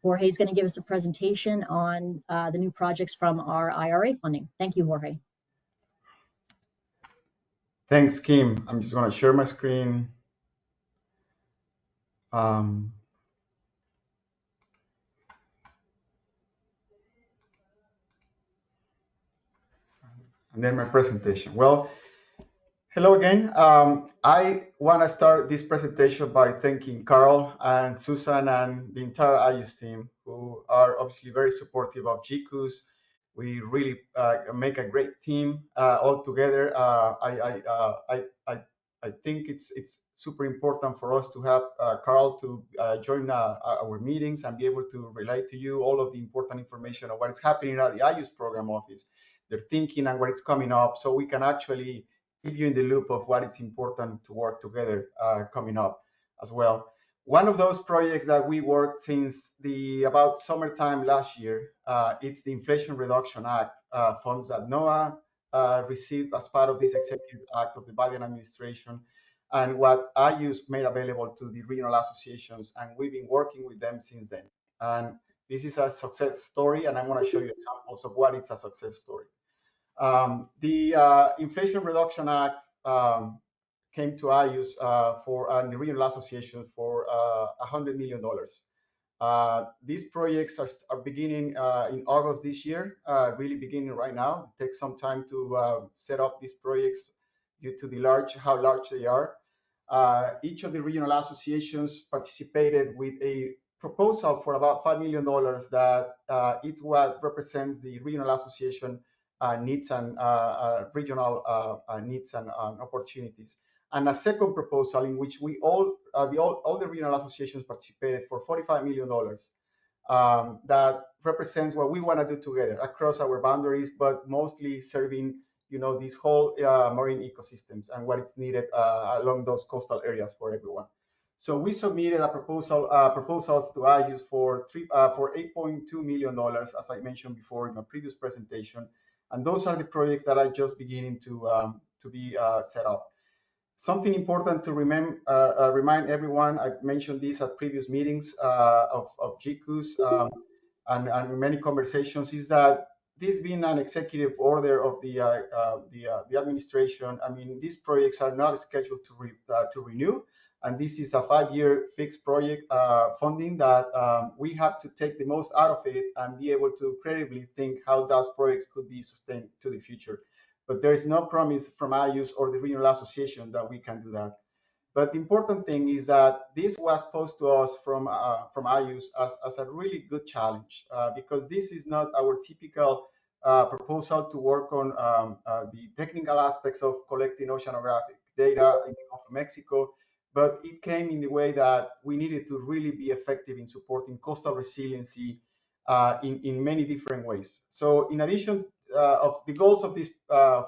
Jorge is going to give us a presentation on the new projects from our IRA funding. Thank you, Jorge. Thanks, Kim. I'm just going to share my screen. And then my presentation. Well, hello again. I want to start this presentation by thanking Carl and Susan and the entire IUS team, who are obviously very supportive of GCOOS. We really make a great team all together. I think it's super important for us to have Carl to join our meetings and be able to relate to you all of the important information of what is happening at the IUS program office, their thinking and what is coming up, so we can actually keep you in the loop of what is important to work together coming up as well. One of those projects that we worked since about summertime last year, it's the Inflation Reduction Act funds that NOAA received as part of this executive act of the Biden administration, and what IUS made available to the regional associations, and we've been working with them since then. And this is a success story, and I'm going to show you examples of what is a success story. The Inflation Reduction Act came to IUS and the regional associations for $100 million. These projects are beginning in August this year, really beginning right now. It takes some time to set up these projects due to how large they are. Each of the regional associations participated with a proposal for about $5 million that it's what represents the regional association needs and regional needs and opportunities. And a second proposal in which all the regional associations participated for $45 million that represents what we want to do together across our boundaries, but mostly serving these whole marine ecosystems and what is needed along those coastal areas for everyone. So we submitted a proposals to IUS for $8.2 million, as I mentioned before in my previous presentation, and those are the projects that are just beginning to be set up. Something important to remind everyone, I've mentioned this at previous meetings of GCOOS and many conversations, is that this being an executive order of the administration, I mean, these projects are not scheduled to renew, and this is a 5-year fixed project funding that we have to take the most out of it and be able to credibly think how those projects could be sustained to the future. But there is no promise from IUS or the regional association that we can do that. But the important thing is that this was posed to us from IUS as a really good challenge because this is not our typical proposal to work on the technical aspects of collecting oceanographic data in the Gulf of Mexico, but it came in the way that we needed to really be effective in supporting coastal resiliency in many different ways. So in addition of the goals of this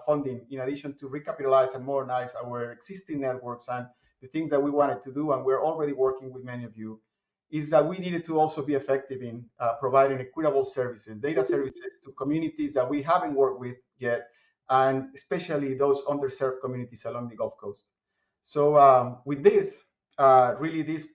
funding, in addition to recapitalize and modernize our existing networks and the things that we wanted to do, and we're already working with many of you, is that we needed to also be effective in providing equitable services, data services to communities that we haven't worked with yet, and especially those underserved communities along the Gulf Coast. So with this, really this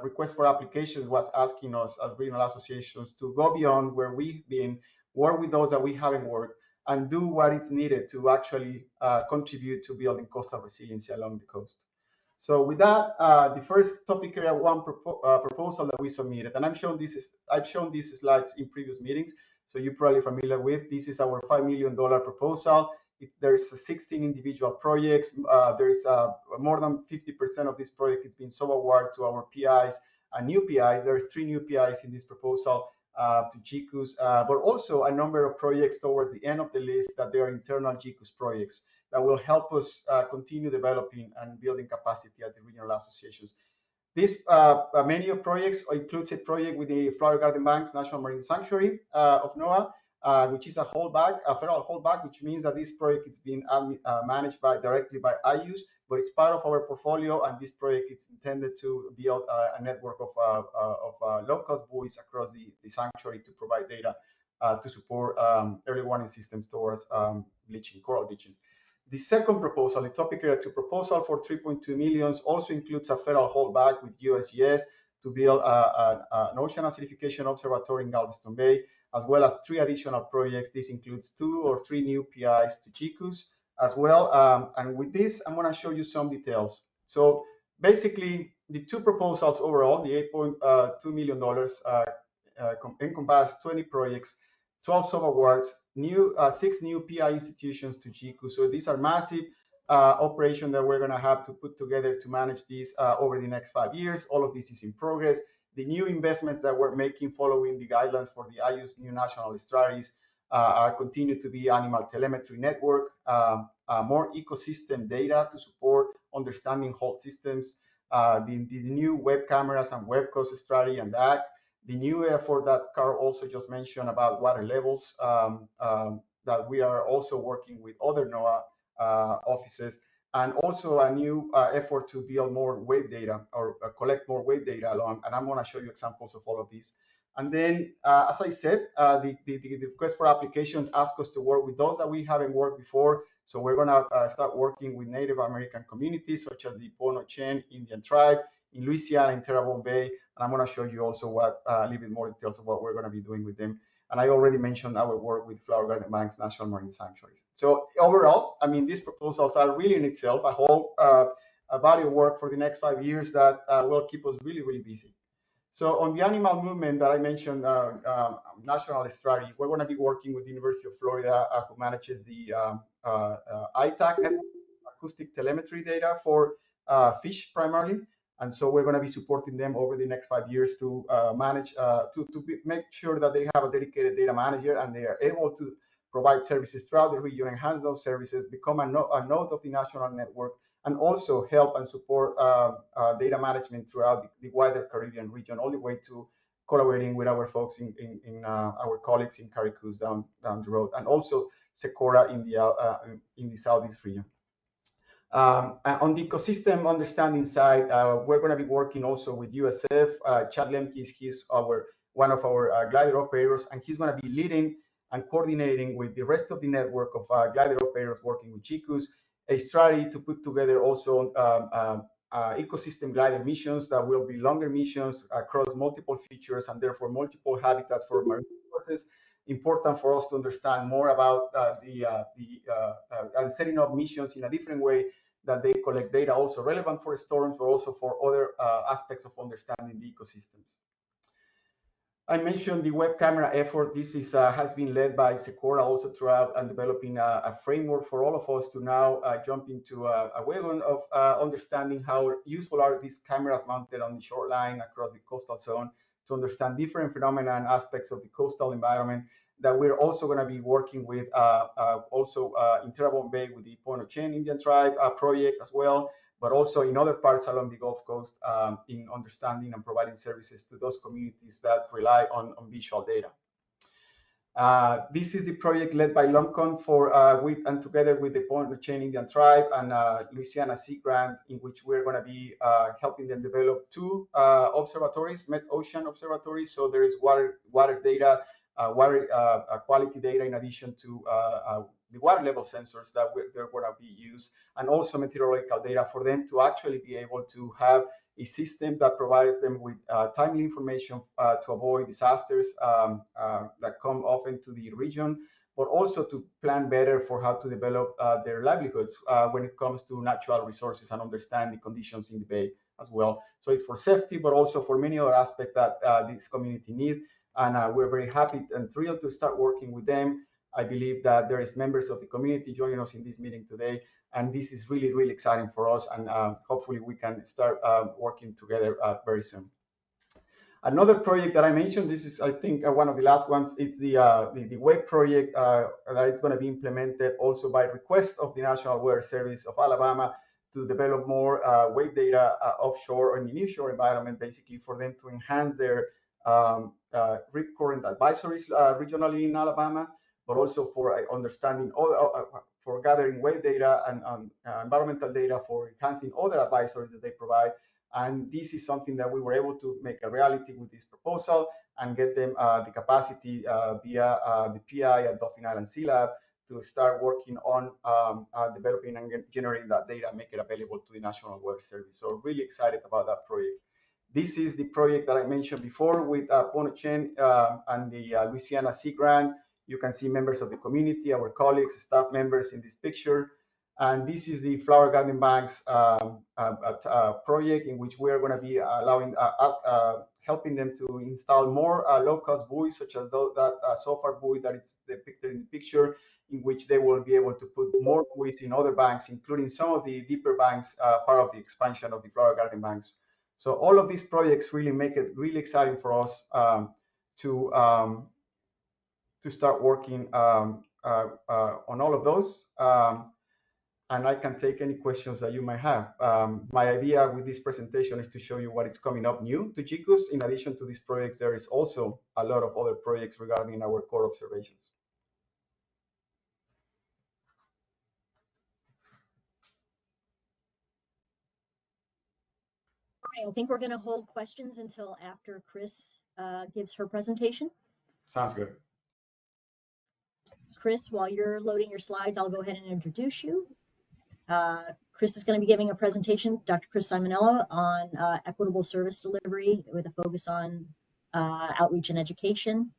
request for applications was asking us as regional associations to go beyond where we've been, work with those that we haven't worked, and do what is needed to actually contribute to building coastal resiliency along the coast. So with that, the first topic area one proposal that we submitted, and I've shown these slides in previous meetings, so you're probably familiar with. This is our $5 million proposal. There's 16 individual projects. There's more than 50% of this project has been sub-awarded to our PIs and new PIs. There's 3 new PIs in this proposal to GCOOS, but also a number of projects towards the end of the list that they are internal GCOOS projects that will help us continue developing and building capacity at the regional associations. This menu of projects includes a project with the Flower Garden Banks National Marine Sanctuary of NOAA, which is a federal holdback, which means that this project is being managed directly by IUS, but it's part of our portfolio, and this project is intended to build a network of low-cost buoys across the sanctuary to provide data to support early warning systems towards coral bleaching. The second proposal, the topic area 2 proposal for $3.2 million, also includes a federal holdback with USGS. to build an ocean acidification observatory in Galveston Bay, as well as 3 additional projects. This includes 2 or 3 new PIs to GCOOS as well. And with this, I'm going to show you some details. So basically, the 2 proposals overall, the $8.2 million, encompass 20 projects, 12 sub-awards, 6 new PI institutions to GCOOS. So these are massive operations that we're going to have to put together to manage these over the next 5 years. All of this is in progress. The new investments that we're making following the guidelines for the IU's new national strategies are continue to be animal telemetry network, more ecosystem data to support understanding whole systems, the new web cameras and web coast strategy and that, the new effort that Carl also just mentioned about water levels, that we are also working with other NOAA offices, and also a new effort to build more wave data or collect more wave data along. And I'm going to show you examples of all of these. And then, as I said, the request for applications ask us to work with those that we haven't worked before. So we're going to start working with Native American communities, such as the Pono-Chen Indian tribe in Louisiana, in Terrebonne Bay. And I'm going to show you also what a little bit more details of what we're going to be doing with them. And I already mentioned our work with Flower Garden Banks National Marine Sanctuaries. So overall, I mean, these proposals are really in itself a whole a body of work for the next 5 years that will keep us really, really busy. So on the animal movement that I mentioned, national strategy, we're going to be working with the University of Florida, who manages the ITAC network, acoustic telemetry data for fish primarily. And so we're going to be supporting them over the next 5 years to manage, make sure that they have a dedicated data manager and they are able to provide services throughout the region, enhance those services, become a node of the national network, and also help and support data management throughout the wider Caribbean region, all the way to collaborating with our folks in our colleagues in GCOOS down the road, and also SECORA in the Southeast region. On the ecosystem understanding side, we're going to be working also with USF. Chad Lemke, he's one of our glider operators, and he's going to be leading and coordinating with the rest of the network of glider operators working with GCOOS, a strategy to put together also ecosystem glider missions that will be longer missions across multiple features and therefore multiple habitats for marine resources. Important for us to understand more about and setting up missions in a different way that they collect data also relevant for storms, but also for other aspects of understanding the ecosystems. I mentioned the web camera effort. This is has been led by SECORA also throughout and developing a framework for all of us to now jump into a wagon of understanding how useful are these cameras mounted on the shoreline across the coastal zone to understand different phenomena and aspects of the coastal environment that we're also going to be working with in Terrebonne Bay with the Pono-Chen Indian tribe project as well, but also in other parts along the Gulf Coast in understanding and providing services to those communities that rely on visual data. This is the project led by LUMCON and together with the Pono-Chen Indian tribe and Louisiana Sea Grant, in which we're going to be helping them develop 2 observatories, Met-Ocean observatories. So there is water data, water quality data, in addition to the water level sensors that they're going to be used, and also meteorological data for them to actually be able to have a system that provides them with timely information to avoid disasters that come often to the region, but also to plan better for how to develop their livelihoods when it comes to natural resources and understand the conditions in the bay as well. So it's for safety, but also for many other aspects that this community needs. And we're very happy and thrilled to start working with them. I believe that there is members of the community joining us in this meeting today, and this is really, really exciting for us, and hopefully we can start working together very soon. Another project that I mentioned, this is, I think, one of the last ones, it's the web project that is going to be implemented also by request of the National Weather Service of Alabama to develop more wave data offshore or in the nearshore environment, basically for them to enhance their current advisories regionally in Alabama, but also for understanding for gathering wave data and environmental data for enhancing other advisories that they provide. And this is something that we were able to make a reality with this proposal and get them the capacity via the PI at Dauphin Island Sea Lab to start working on developing and generating that data and make it available to the National Weather Service. So really excited about that project. This is the project that I mentioned before with Ponochen and the Louisiana Sea Grant. You can see members of the community, our colleagues, staff members in this picture. And this is the Flower Garden Bank's project in which we are going to be allowing helping them to install more low-cost buoys, such as that so-far buoy that is depicted in the picture, in which they will be able to put more buoys in other banks, including some of the deeper banks, part of the expansion of the Flower Garden Banks. So all of these projects really make it really exciting for us to start working on all of those. And I can take any questions that you might have. My idea with this presentation is to show you what is coming up new to GCOOS. In addition to these projects, there is also a lot of other projects regarding our core observations. I think we're going to hold questions until after Chris gives her presentation. Sounds good. Chris, while you're loading your slides, I'll go ahead and introduce you. Chris is going to be giving a presentation, Dr. Chris Simoniello, on equitable service delivery with a focus on outreach and education.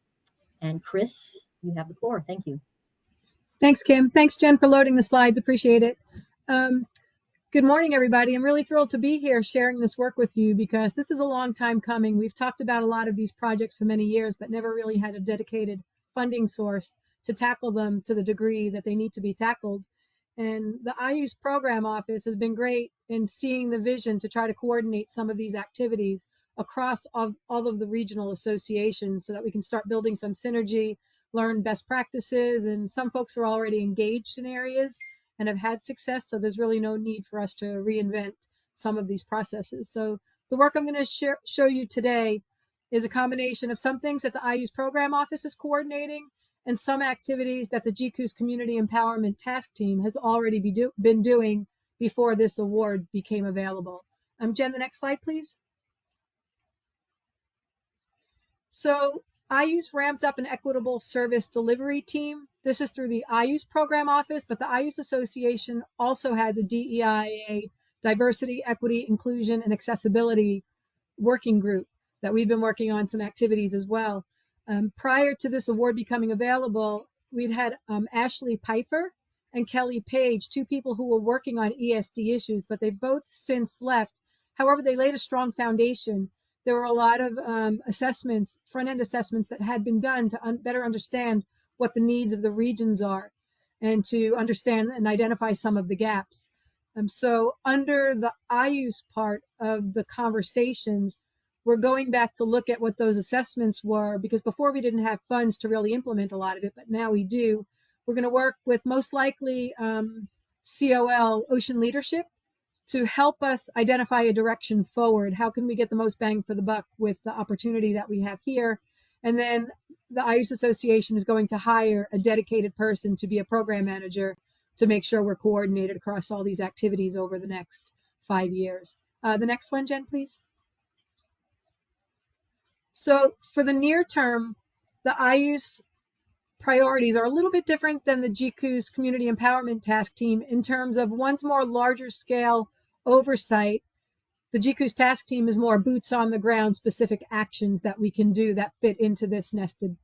And Chris, you have the floor. Thank you. Thanks, Kim. Thanks, Jen, for loading the slides. Appreciate it. Good morning, everybody. I'm really thrilled to be here sharing this work with you because this is a long time coming. We've talked about a lot of these projects for many years, but never really had a dedicated funding source to tackle them to the degree that they need to be tackled. And the IU's program office has been great in seeing the vision to try to coordinate some of these activities across all of the regional associations so that we can start building some synergy, learn best practices, and some folks are already engaged in areas and have had success, so there's really no need for us to reinvent some of these processes. So the work I'm going to show you today is a combination of some things that the IU's program office is coordinating and some activities that the GCOOS Community Empowerment Task Team has already been doing before this award became available. Jen, the next slide, please. So IU's ramped up an equitable service delivery team. This is through the IU's program office, but the IU's association also has a DEIA, diversity, equity, inclusion, and accessibility working group that we've been working on some activities as well. Prior to this award becoming available, we'd had Ashley Pfeiffer and Kelly Page, two people who were working on ESD issues, but they both since left. However, they laid a strong foundation. There were a lot of assessments, front-end assessments that had been done to better understand what the needs of the regions are and to understand and identify some of the gaps. So under the IU's part of the conversations, we're going back to look at what those assessments were, because before we didn't have funds to really implement a lot of it, but now we do. We're going to work with most likely COL, Ocean Leadership, to help us identify a direction forward. How can we get the most bang for the buck with the opportunity that we have here? And then the IU's Association is going to hire a dedicated person to be a program manager to make sure we're coordinated across all these activities over the next 5 years. The next one, Jen, please. So for the near term, the IU's priorities are a little bit different than the GCOOS Community Empowerment Task Team in terms of one's more larger scale oversight. The GCOOS Task Team is more boots on the ground specific actions that we can do that fit into this nested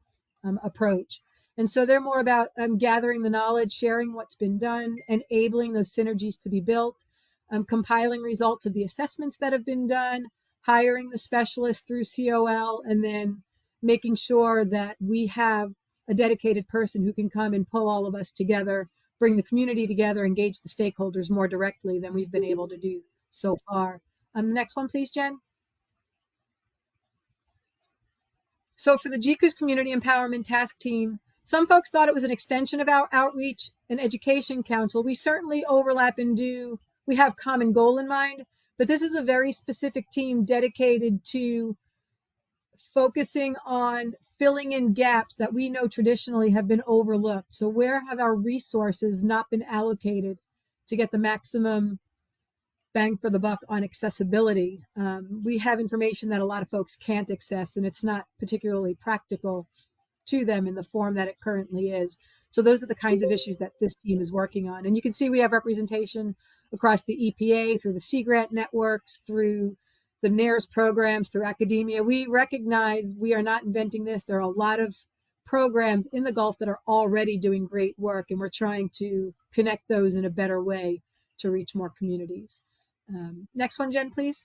approach. And so they're more about gathering the knowledge, sharing what's been done, enabling those synergies to be built, compiling results of the assessments that have been done, hiring the specialists through COL, and then making sure that we have a dedicated person who can come and pull all of us together, bring the community together, engage the stakeholders more directly than we've been able to do so far. The next one, please, Jen. So for the GCOOS Community Empowerment Task Team, some folks thought it was an extension of our Outreach and Education Council. We certainly overlap and we have common goal in mind, but this is a very specific team dedicated to focusing on filling in gaps that we know traditionally have been overlooked. So where have our resources not been allocated to get the maximum bang for the buck on accessibility? We have information that a lot of folks can't access, and it's not particularly practical to them in the form that it currently is. So those are the kinds of issues that this team is working on. And you can see we have representation across the EPA, through the Sea Grant networks, through the NAIRS programs, through academia. We recognize we are not inventing this. There are a lot of programs in the Gulf that are already doing great work, and we're trying to connect those in a better way to reach more communities. Next one, Jen, please.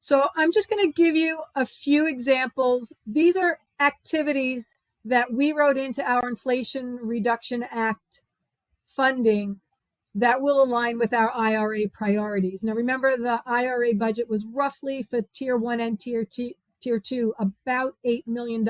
So I'm just going to give you a few examples. These are activities that we wrote into our Inflation Reduction Act funding that will align with our IRA priorities. Now remember, the IRA budget was roughly for Tier 1 and Tier 2 about $8 million.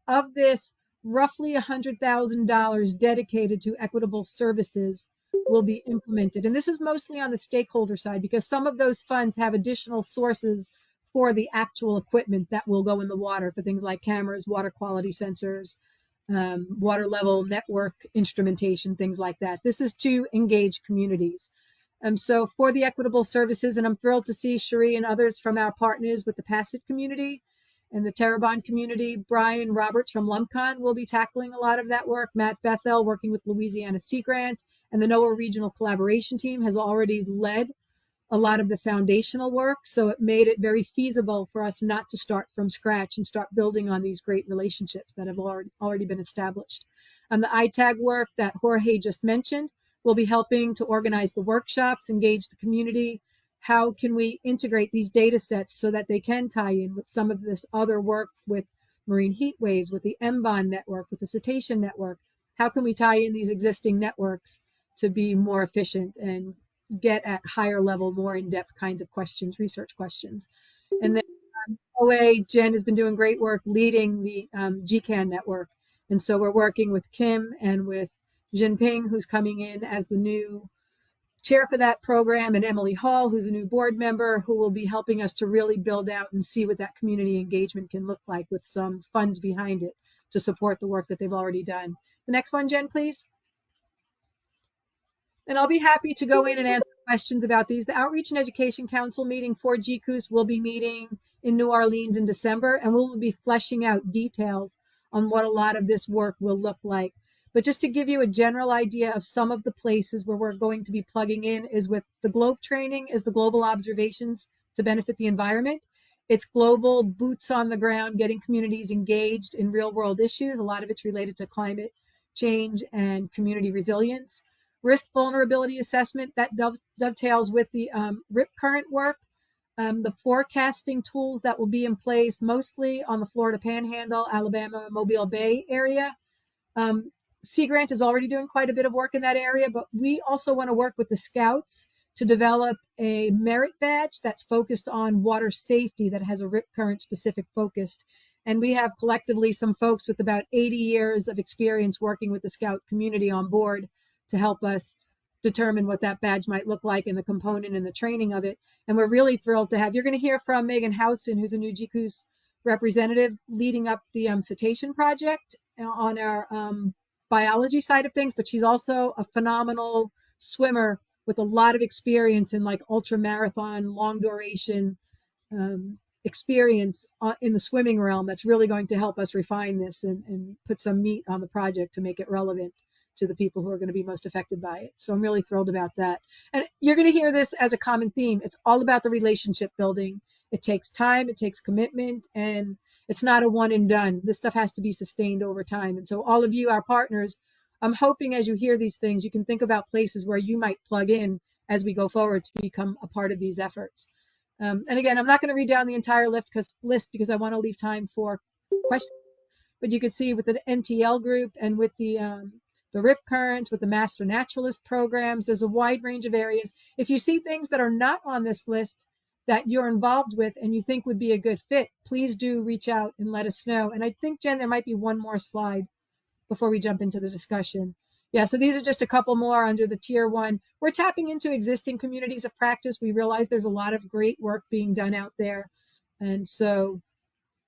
Of this, roughly $100,000 dedicated to equitable services will be implemented. And this is mostly on the stakeholder side, because some of those funds have additional sources for the actual equipment that will go in the water, for things like cameras, water quality sensors, water level network instrumentation, things like that. This is to engage communities. So for the equitable services, and I'm thrilled to see Cherie and others from our partners with the PASIT community and the Terrebonne community. Brian Roberts from LUMCON will be tackling a lot of that work. Matt Bethel, working with Louisiana Sea Grant, and the NOAA Regional Collaboration Team, has already led a lot of the foundational work. So it made it very feasible for us not to start from scratch and start building on these great relationships that have already been established. The ITAG work that Jorge just mentioned will be helping to organize the workshops, engage the community. How can we integrate these data sets so that they can tie in with some of this other work with marine heat waves, with the MBON network, with the cetacean network? How can we tie in these existing networks to be more efficient and get at higher level, more in-depth kinds of questions, research questions? And then OA, Jen has been doing great work leading the GCAN network. And so we're working with Kim and with Jinping, who's coming in as the new chair for that program, and Emily Hall, who's a new board member, who will be helping us to really build out and see what that community engagement can look like with some funds behind it to support the work that they've already done. The next one, Jen, please. And I'll be happy to go in and answer questions about these. The Outreach and Education Council meeting for GCOOS will be meeting in New Orleans in December, and we'll be fleshing out details on what a lot of this work will look like. But just to give you a general idea of some of the places where we're going to be plugging in is with the GLOBE training, is the global observations to benefit the environment. It's global boots on the ground, getting communities engaged in real world issues. A lot of it's related to climate change and community resilience. Risk vulnerability assessment, that dovetails with the RIP current work. The forecasting tools that will be in place mostly on the Florida Panhandle, Alabama, Mobile Bay area. Sea Grant is already doing quite a bit of work in that area, but we also want to work with the Scouts to develop a merit badge that's focused on water safety, that has a RIP current specific focus. And we have collectively some folks with about 80 years of experience working with the Scout community on board to help us determine what that badge might look like and the component and the training of it. And we're really thrilled to have, you're going to hear from Megan Housen, who's a new GCOOS representative leading up the cetacean project on our biology side of things, but she's also a phenomenal swimmer with a lot of experience in like ultra marathon, long duration experience in the swimming realm. That's really going to help us refine this and put some meat on the project to make it relevant to the people who are going to be most affected by it. So I'm really thrilled about that. And you're going to hear this as a common theme. It's all about the relationship building. It takes time, it takes commitment, and it's not a one and done. This stuff has to be sustained over time. And so all of you, our partners, I'm hoping as you hear these things, you can think about places where you might plug in as we go forward to become a part of these efforts. And again, I'm not going to read down the entire list because I want to leave time for questions. But you could see with the NTL group and with the RIP current, with the Master Naturalist programs, there's a wide range of areas. If you see things that are not on this list that you're involved with and you think would be a good fit, please do reach out and let us know. And I think, Jen, there might be one more slide before we jump into the discussion. Yeah, so these are just a couple more under the Tier 1. We're tapping into existing communities of practice. We realize there's a lot of great work being done out there. And so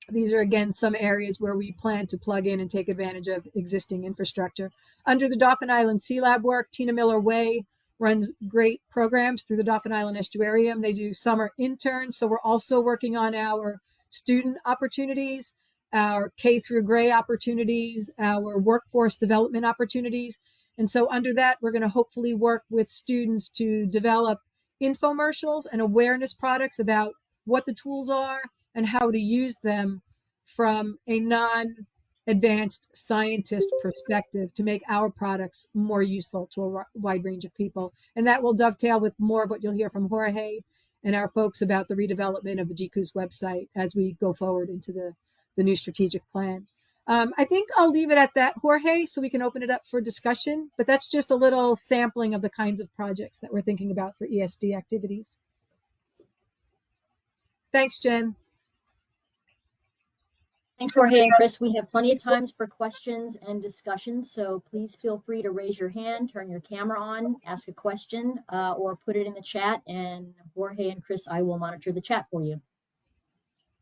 these are, again, some areas where we plan to plug in and take advantage of existing infrastructure. Under the Dauphin Island Sea Lab work, Tina Miller Way runs great programs through the Dauphin Island Estuarium. They do summer interns. So we're also working on our student opportunities, our K through Gray opportunities, our workforce development opportunities. And so under that, we're going to hopefully work with students to develop infomercials and awareness products about what the tools are and how to use them from a non-advanced scientist perspective to make our products more useful to a wide range of people. And that will dovetail with more of what you'll hear from Jorge and our folks about the redevelopment of the GCOOS website as we go forward into the new strategic plan. I think I'll leave it at that, Jorge, so we can open it up for discussion. But that's just a little sampling of the kinds of projects that we're thinking about for ESD activities. Thanks, Jen. Thanks, Jorge and Chris. We have plenty of times for questions and discussion, so please feel free to raise your hand, turn your camera on, ask a question, or put it in the chat, and Jorge and Chris, I will monitor the chat for you.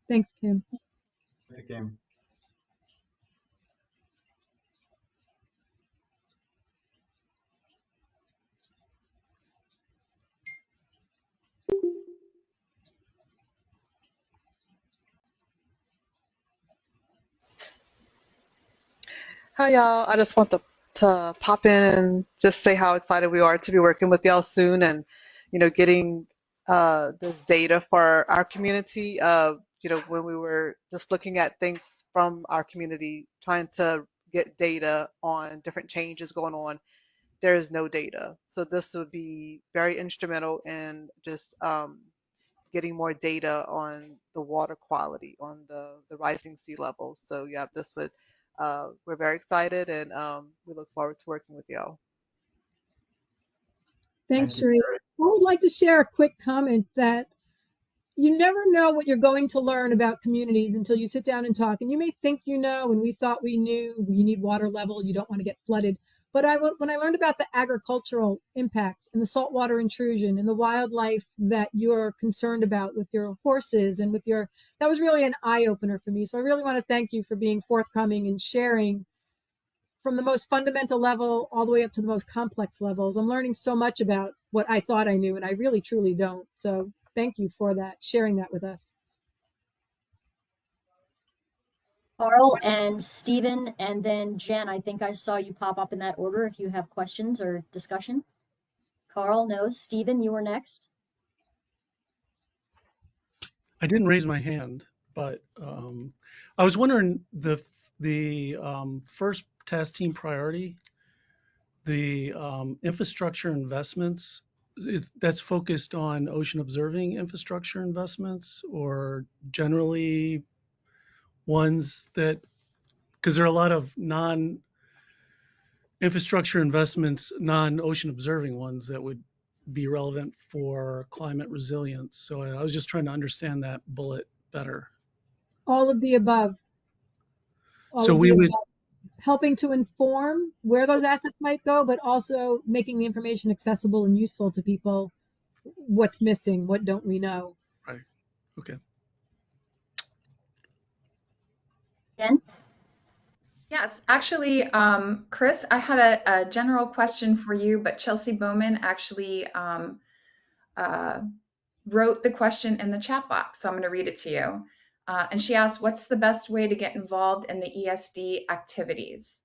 Thanks, Kim. Thank you, Kim. Hi, y'all. I just want to pop in and just say how excited we are to be working with y'all soon and, getting this data for our community. When we were just looking at things from our community, trying to get data on different changes going on, there is no data. So this would be very instrumental in just getting more data on the water quality, on the rising sea levels. So yeah, this would, we're very excited and we look forward to working with y'all. Thanks, Sheree. I would like to share a quick comment that you never know what you're going to learn about communities until you sit down and talk. And you may think you know, and we thought we knew, you need water level, you don't want to get flooded. But when I learned about the agricultural impacts and the saltwater intrusion and the wildlife that you're concerned about with your horses and with that was really an eye-opener for me. So I really want to thank you for being forthcoming and sharing from the most fundamental level all the way up to the most complex levels. I'm learning so much about what I thought I knew, and I really, truly don't. So thank you for that, sharing that with us. Carl and Stephen, and then Jen, I think I saw you pop up in that order if you have questions or discussion. Carl, no. Stephen, you were next. I didn't raise my hand, but I was wondering the first task team priority, the infrastructure investments, that's focused on ocean observing infrastructure investments, or generally ones that, because there are a lot of non-infrastructure investments, non-ocean observing ones that would be relevant for climate resilience. So I was just trying to understand that bullet better. All of the above. So we would, helping to inform where those assets might go, but also making the information accessible and useful to people. What's missing? What don't we know? right, okay. Jen? Yes, actually, Chris, I had a general question for you, but Chelsea Bowman actually wrote the question in the chat box, so I'm going to read it to you. And she asked, what's the best way to get involved in the ESD activities?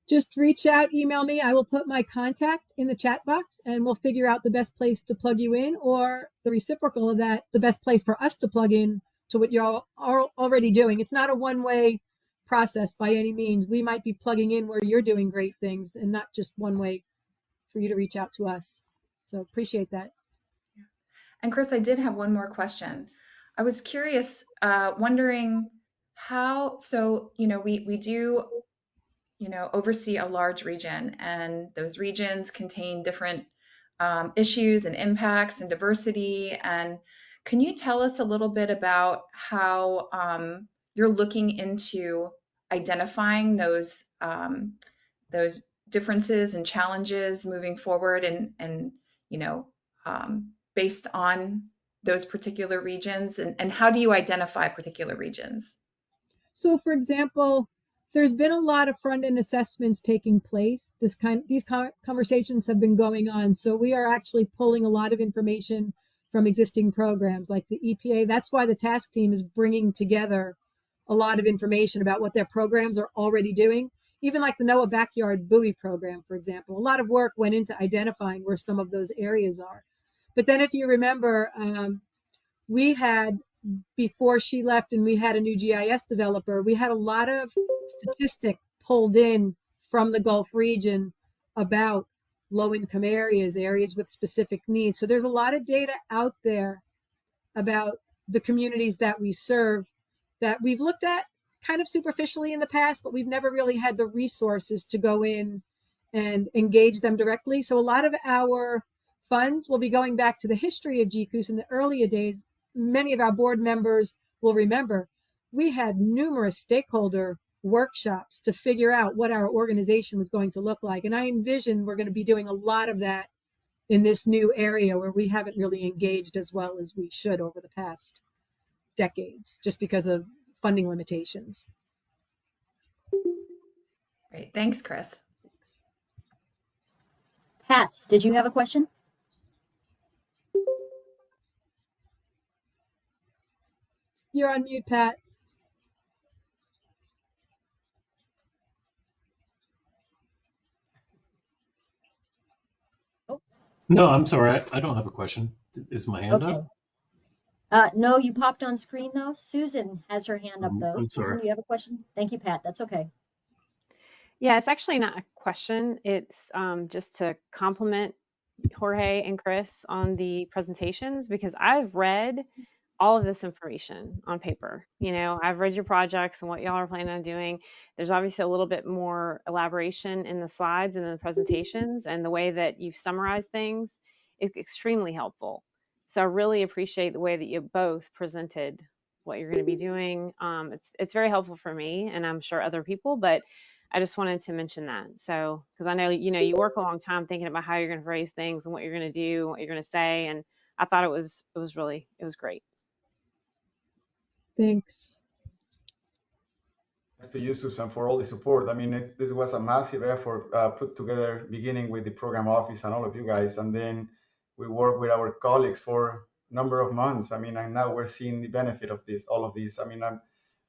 Just reach out, email me. I will put my contact in the chat box and we'll figure out the best place to plug you in, or the reciprocal of that, the best place for us to plug in to what you're already doing. It's not a one-way process by any means. We might be plugging in where you're doing great things and not just one way for you to reach out to us. So appreciate that. And Chris, I did have one more question. I was curious, wondering how, so, we do, oversee a large region, and those regions contain different issues and impacts and diversity. And can you tell us a little bit about how you're looking into identifying those differences and challenges moving forward, and based on those particular regions, and how do you identify particular regions? So for example, there's been a lot of front-end assessments taking place. These conversations have been going on. So we are actually pulling a lot of information from existing programs like the EPA. That's why the task team is bringing together a lot of information about what their programs are already doing. Even like the NOAA Backyard Buoy program, for example, a lot of work went into identifying where some of those areas are. But then if you remember, we had, before she left and we had a new GIS developer, we had a lot of statistic pulled in from the Gulf region about low-income areas, areas with specific needs. So there's a lot of data out there about the communities that we serve that we've looked at kind of superficially in the past, but we've never really had the resources to go in and engage them directly. So a lot of our funds will be going back to the history of GCOOS in the earlier days. Many of our board members will remember we had numerous stakeholder workshops to figure out what our organization was going to look like. And I envision we're going to be doing a lot of that in this new area where we haven't really engaged as well as we should over the past decades, just because of funding limitations. Great. Thanks, Chris. Pat, did you have a question? You're on mute, Pat. No, I'm sorry. I don't have a question. Is my hand Okay. up? No, you popped on screen though. Susan has her hand up though. I'm Susan, sorry. do you have a question? Thank you, Pat. That's okay. Yeah, it's actually not a question. It's just to compliment Jorge and Chris on the presentations, because I've read all of this information on paper. You know, I've read your projects and what y'all are planning on doing. There's obviously a little bit more elaboration in the slides and in the presentations, and the way that you've summarized things is extremely helpful. So I really appreciate the way that you both presented what you're going to be doing. It's very helpful for me, and I'm sure other people, but I just wanted to mention that. So, because I know, you know, you work a long time thinking about how you're going to phrase things and what you're going to do, what you're going to say. And I thought it was great. Thanks. Thanks to you, Susan, for all the support. I mean, this was a massive effort put together, beginning with the program office and all of you guys, and then we worked with our colleagues for a number of months. I mean, and now we're seeing the benefit of all of this. I mean,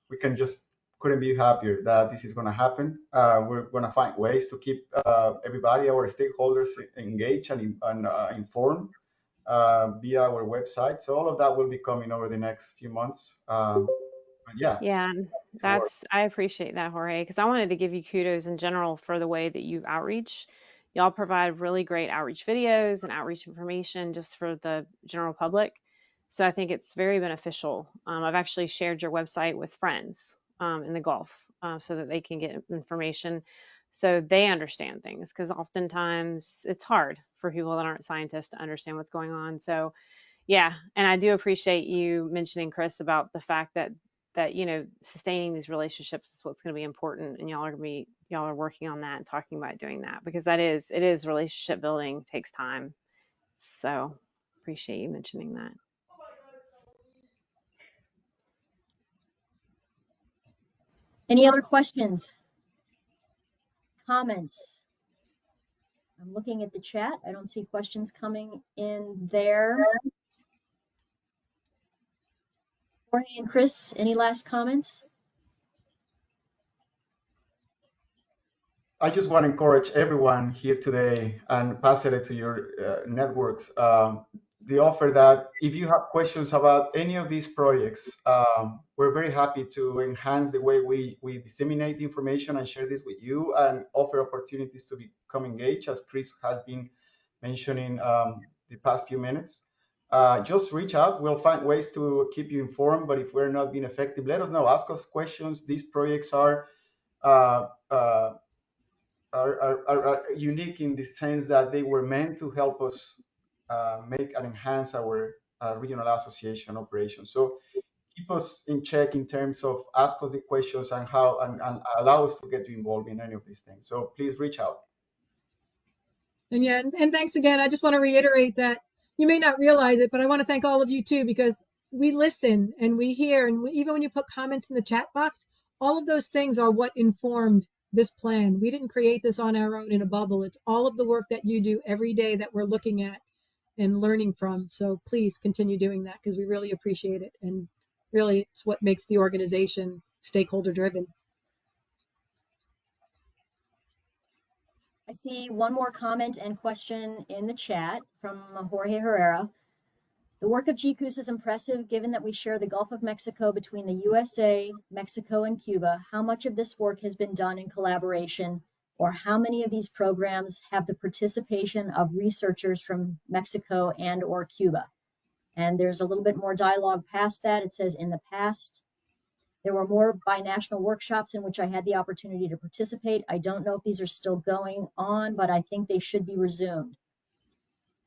we couldn't be happier that this is going to happen. We're going to find ways to keep everybody, our stakeholders, engaged and informed via our website. So all of that will be coming over the next few months. But yeah. Yeah, I appreciate that, Jorge, because I wanted to give you kudos in general for the way that you outreach. Y'all provide really great outreach videos and outreach information just for the general public. So I think it's very beneficial. I've actually shared your website with friends in the Gulf so that they can get information, so they understand things, because oftentimes it's hard for people that aren't scientists to understand what's going on. So yeah, and I do appreciate you mentioning, Chris, about the fact that you know, sustaining these relationships is what's going to be important, and y'all are working on that and talking about doing that, because it is relationship building, takes time. So appreciate you mentioning that. Any other questions? Comments? I'm looking at the chat. I don't see questions coming in there. Jorge and Chris, any last comments? I just want to encourage everyone here today and pass it to your networks. The offer that if you have questions about any of these projects, we're very happy to enhance the way we disseminate the information and share this with you, and offer opportunities to become engaged, as Chris has been mentioning the past few minutes. Just reach out. We'll find ways to keep you informed, but if we're not being effective, let us know. Ask us questions. These projects are unique in the sense that they were meant to help us make and enhance our regional association operations. So keep us in check in terms of ask us the questions and how and allow us to get you involved in any of these things. So please reach out. And yeah, and thanks again. I just want to reiterate that you may not realize it, but I want to thank all of you too, because we listen and we hear, and even when you put comments in the chat box, all of those things are what informed this plan. We didn't create this on our own in a bubble. It's all of the work that you do every day that we're looking at and learning from. So please continue doing that, because we really appreciate it. And really, it's what makes the organization stakeholder driven. I see one more comment and question in the chat from Jorge Herrera. The work of GCOOS is impressive given that we share the Gulf of Mexico between the USA, Mexico, and Cuba. How much of this work has been done in collaboration, or how many of these programs have the participation of researchers from Mexico and or Cuba? And there's a little bit more dialogue past that. It says, in the past, there were more binational workshops in which I had the opportunity to participate. I don't know if these are still going on, but I think they should be resumed.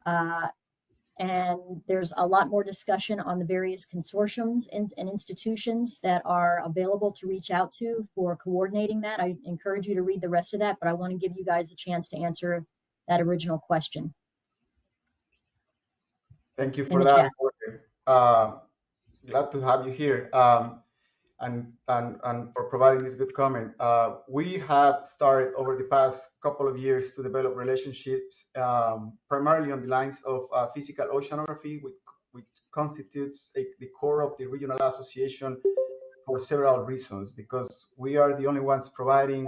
And there's a lot more discussion on the various consortiums and institutions that are available to reach out to for coordinating that. I encourage you to read the rest of that, but I want to give you guys a chance to answer that original question. Thank you for that, Jorge. Glad to have you here, and for providing this good comment. We have started over the past couple of years to develop relationships, primarily on the lines of physical oceanography, which constitutes the core of the regional association for several reasons, because we are the only ones providing,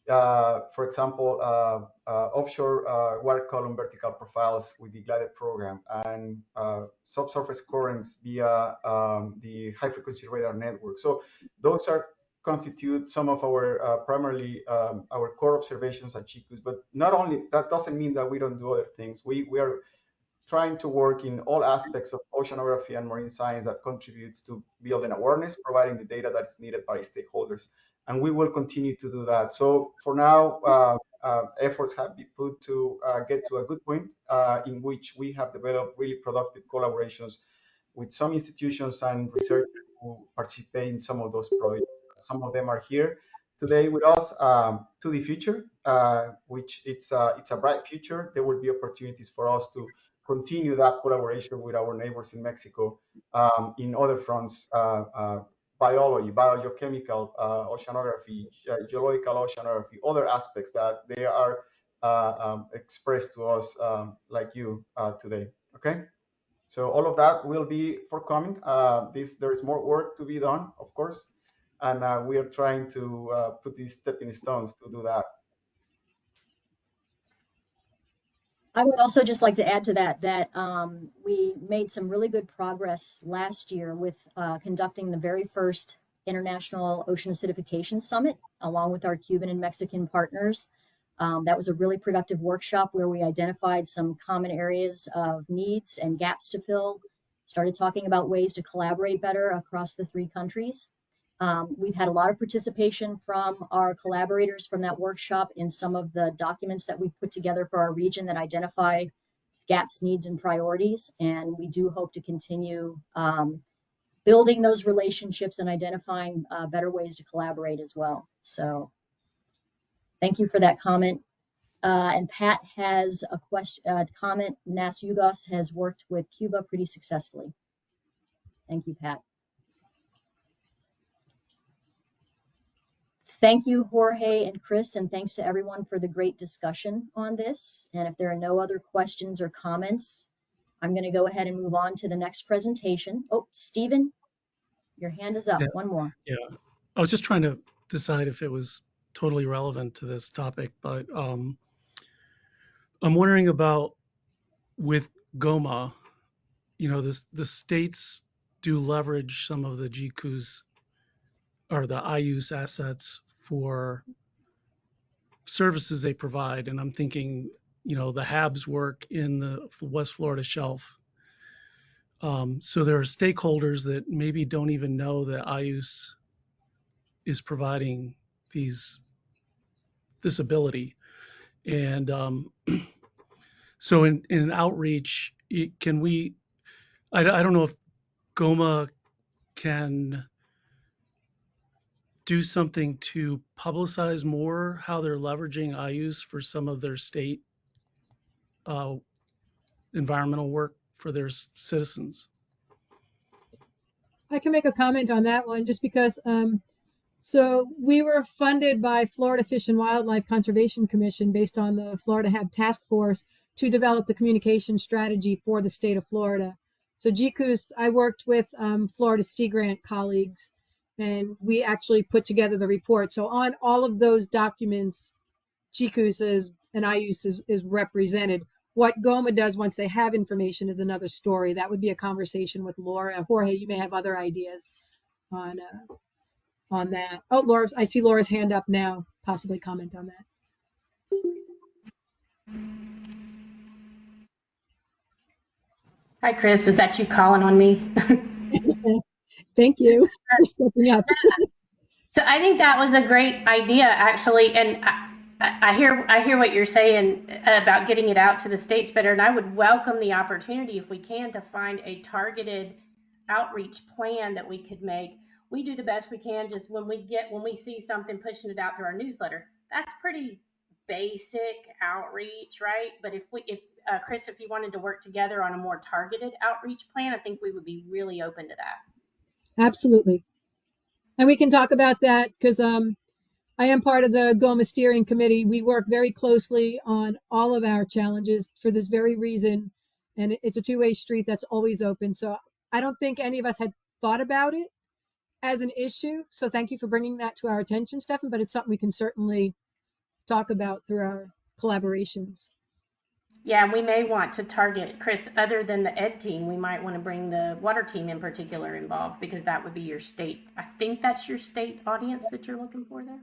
for example, offshore water column vertical profiles with the GLIDER program, and subsurface currents via the high frequency radar network. So those constitute some of our primarily our core observations at GCOOS. But not only that, doesn't mean that we don't do other things. We are trying to work in all aspects of oceanography and marine science that contributes to building awareness, providing the data that's needed by stakeholders. And we will continue to do that. So for now, efforts have been put to get to a good point in which we have developed really productive collaborations with some institutions and researchers who participate in some of those projects. Some of them are here today with us. To the future, which it's a bright future. There will be opportunities for us to continue that collaboration with our neighbors in Mexico in other fronts, biology, biogeochemical oceanography, geological oceanography, other aspects that they are expressed to us like you today. Okay, so all of that will be forthcoming. There's more work to be done, of course, and we are trying to put these stepping stones to do that. I would also just like to add to that we made some really good progress last year with conducting the very first International Ocean Acidification Summit, along with our Cuban and Mexican partners. That was a really productive workshop where we identified some common areas of needs and gaps to fill, started talking about ways to collaborate better across the three countries. We've had a lot of participation from our collaborators from that workshop in some of the documents that we put together for our region that identify gaps, needs, and priorities. And we do hope to continue building those relationships and identifying better ways to collaborate as well. So thank you for that comment. And Pat has a comment. NAS UGOS has worked with Cuba pretty successfully. Thank you, Pat. Thank you, Jorge and Chris, and thanks to everyone for the great discussion on this. And if there are no other questions or comments, I'm going to go ahead and move on to the next presentation. Oh, Stephen, your hand is up. Yeah. One more. Yeah, I was just trying to decide if it was totally relevant to this topic, but I'm wondering about with GOMA, you know, the states do leverage some of the GCOOS or the IUS assets for services they provide. And I'm thinking, you know, the HABs work in the West Florida shelf. So there are stakeholders that maybe don't even know that IUS is providing this ability. And so in outreach, I don't know if GOMA can do something to publicize more how they're leveraging IUS for some of their state environmental work for their citizens. I can make a comment on that one just because so we were funded by Florida Fish and Wildlife Conservation Commission based on the Florida HAB Task Force to develop the communication strategy for the state of Florida. So GCOOS, I worked with Florida Sea Grant colleagues, and we actually put together the report. So on all of those documents, GCOOS is and IUSE is represented. What GOMA does once they have information is another story. That would be a conversation with Laura. Jorge, you may have other ideas on that. Oh, Laura, I see Laura's hand up now. Possibly comment on that. Hi, Chris. Is that you calling on me? Thank you for stepping up. So I think that was a great idea, actually, and I hear what you're saying about getting it out to the states better, and I would welcome the opportunity, if we can, to find a targeted outreach plan that we could make. We do the best we can just when we see something, pushing it out through our newsletter. That's pretty basic outreach, right? But if Chris, if you wanted to work together on a more targeted outreach plan, I think we would be really open to that. Absolutely. And we can talk about that because I am part of the GOMA steering committee. We work very closely on all of our challenges for this very reason. And it's a two-way street that's always open. So I don't think any of us had thought about it as an issue. So thank you for bringing that to our attention, Stefan, but it's something we can certainly talk about through our collaborations. Yeah, and we may want to target, Chris, other than the ed team, we might want to bring the water team in particular involved, because that would be your state. I think that's your state audience that you're looking for there.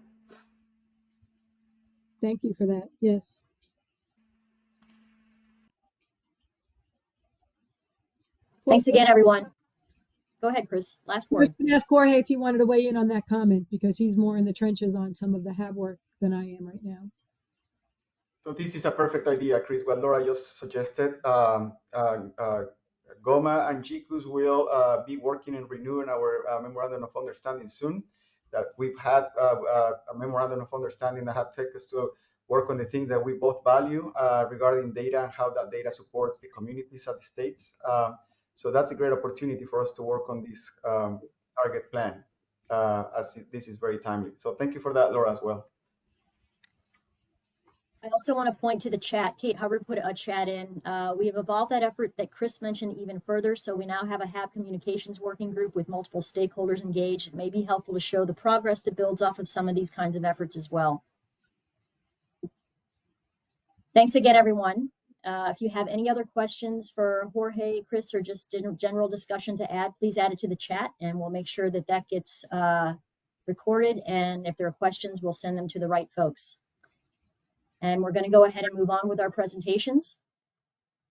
Thank you for that. Yes. Thanks again, everyone. Go ahead, Chris. Last I was word. going to ask Jorge if he wanted to weigh in on that comment because he's more in the trenches on some of the HAB work than I am right now. So this is a perfect idea, Chris, what Laura just suggested. GOMA and GCOOS will be working and renewing our memorandum of understanding soon. That we've had a memorandum of understanding that have taken us to work on the things that we both value regarding data and how that data supports the communities at the states. So that's a great opportunity for us to work on this target plan, as this is very timely. So thank you for that, Laura, as well. I also want to point to the chat. Kate Hubbard put a chat in. We have evolved that effort that Chris mentioned even further. So we now have a HAB communications working group with multiple stakeholders engaged. It may be helpful to show the progress that builds off of some of these kinds of efforts as well. Thanks again, everyone. If you have any other questions for Jorge, Chris, or just general discussion to add, please add it to the chat and we'll make sure that that gets recorded. And if there are questions, we'll send them to the right folks. And we're going to go ahead and move on with our presentations.